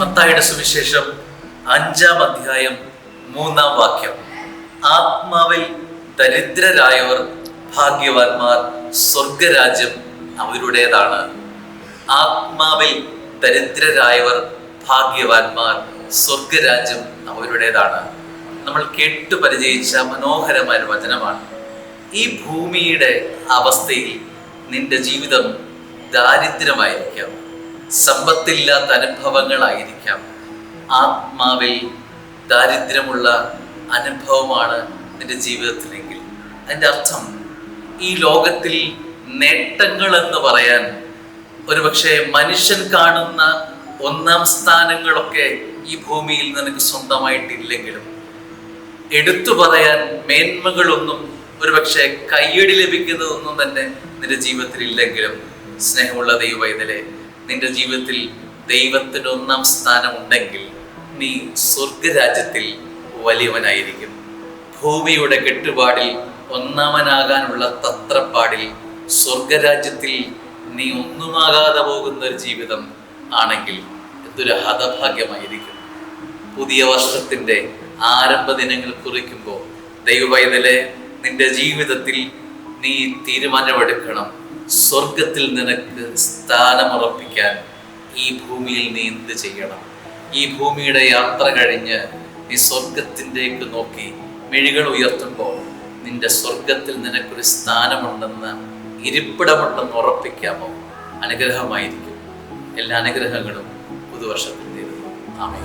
മത്തായിയുടെ സുവിശേഷം 5-ാം അധ്യായം 3-ാം വാക്യം. ആത്മാവിൽ ദരിദ്രരായവർ ഭാഗ്യവാന്മാർ, സ്വർഗരാജ്യം അവരുടേതാണ്. ആത്മാവിൽ ദരിദ്രരായവർ ഭാഗ്യവാന്മാർ, സ്വർഗരാജ്യം അവരുടേതാണ്. നമ്മൾ കേട്ടു പരിചയിച്ച മനോഹരമായ വചനമാണ്. ഈ ഭൂമിയുടെ അവസ്ഥയിൽ നിന്റെ ജീവിതം ദാരിദ്ര്യമായിരിക്കാം, സമ്പത്തില്ലാത്ത അനുഭവങ്ങളായിരിക്കാം. ആത്മാവിൽ ദാരിദ്ര്യമുള്ള അനുഭവമാണ് നിന്റെ ജീവിതത്തിലെങ്കിൽ അതിൻ്റെ അർത്ഥം ഈ ലോകത്തിൽ നേട്ടങ്ങൾ എന്ന് പറയാൻ ഒരുപക്ഷെ മനുഷ്യൻ കാണുന്ന 1-ാം സ്ഥാനങ്ങളൊക്കെ ഈ ഭൂമിയിൽ നിനക്ക് സ്വന്തമായിട്ടില്ലെങ്കിലും, എടുത്തു പറയാൻ മേന്മകളൊന്നും ഒരുപക്ഷെ കയ്യടി ലഭിക്കുന്നതൊന്നും തന്നെ നിന്റെ ജീവിതത്തിൽ ഇല്ലെങ്കിലും, സ്നേഹമുള്ള ദൈവവൈതലേ, നിന്റെ ജീവിതത്തിൽ ദൈവത്തിന് 1-ാം സ്ഥാനം ഉണ്ടെങ്കിൽ നീ സ്വർഗരാജ്യത്തിൽ വലിയവനായിരിക്കും. ഭൂമിയുടെ കെട്ടുപാടിൽ 1-ാമനാകാനുള്ള തത്രപ്പാടിൽ സ്വർഗരാജ്യത്തിൽ നീ ഒന്നുമാകാതെ പോകുന്ന ഒരു ജീവിതം ആണെങ്കിൽ എന്തൊരു ഹതഭാഗ്യമായിരിക്കും. പുതിയ വർഷത്തിൻ്റെ ആരംഭ ദിനങ്ങൾ കുറിക്കുമ്പോൾ ദൈവവൈതലേ, നിന്റെ ജീവിതത്തിൽ നീ തീരുമാനമെടുക്കണം. സ്വർഗത്തിൽ നിനക്ക് സ്ഥാനമുറപ്പിക്കാൻ ഈ ഭൂമിയിൽ നീ എന്ത് ചെയ്യണം? ഈ ഭൂമിയുടെ യാത്ര കഴിഞ്ഞ് നീ സ്വർഗത്തിൻ്റെക്ക് നോക്കി മിഴികൾ ഉയർത്തുമ്പോൾ നിന്റെ സ്വർഗത്തിൽ നിനക്കൊരു സ്ഥാനമുണ്ടെന്ന്, ഇരിപ്പിടമുണ്ടെന്ന് ഉറപ്പിക്കാമോ? അനുഗ്രഹമായിരിക്കും. എല്ലാ അനുഗ്രഹങ്ങളും പുതുവർഷത്തിൽ നേരുന്നു. ആമേൻ.